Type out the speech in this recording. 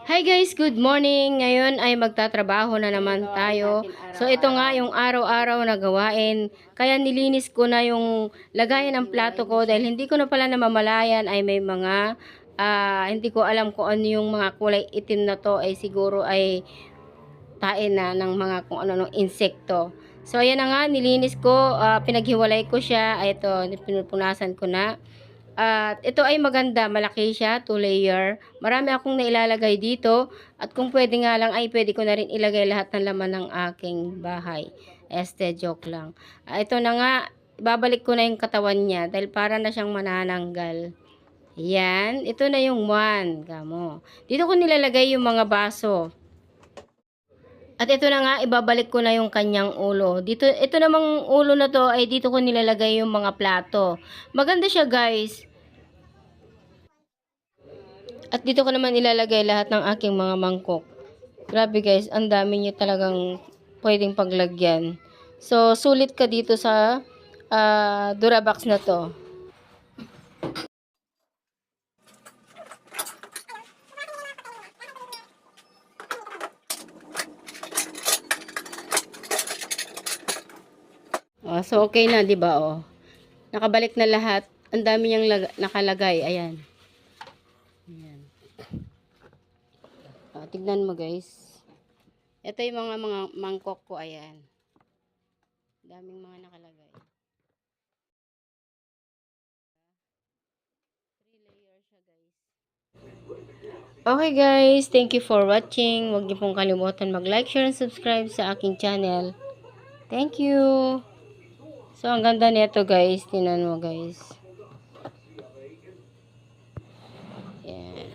Hi guys, good morning. Ngayon ay magtatrabaho na naman tayo. So ito nga yung araw-araw na gawain. Kaya nilinis ko na yung lagayan ng plato ko dahil hindi ko na pala namamalayan ay may mga hindi ko alam kung ano yung mga kulay itim na to ay siguro ay tain na ng mga kung ano ng insekto. So ayan na nga, nilinis ko, pinaghiwalay ko siya. Ito, pinupunasan ko na. At ito ay maganda, malaki siya, 2 layer. Marami akong nailalagay dito. At kung pwede nga lang, ay pwede ko na rin ilagay lahat ng laman ng aking bahay. Joke lang. Ito na nga, babalik ko na yung katawan niya dahil para na siyang manananggal. Yan, ito na yung one. Kamo. Dito ko nilalagay yung mga baso. At ito na nga, ibabalik ko na yung kanyang ulo. Dito, ito namang ulo na to ay dito ko nilalagay yung mga plato. Maganda siya guys. At dito ko naman ilalagay lahat ng aking mga mangkok. Grabe guys, ang dami niya talagang pwedeng paglagyan. So, sulit ka dito sa Durabox na to. So, okay na, di ba? Nakabalik na lahat. Ang dami niyang nakalagay. Ayan. Ayan. Tignan mo guys. Ito yung mga mangkok ko. Ayan. Daming mga nakalagay. 3 layer siya guys. Okay guys, thank you for watching. Huwag niyo pong kalimutan mag-like, share, and subscribe sa aking channel. Thank you. So, ang ganda nito guys. Tingnan mo guys. Yan.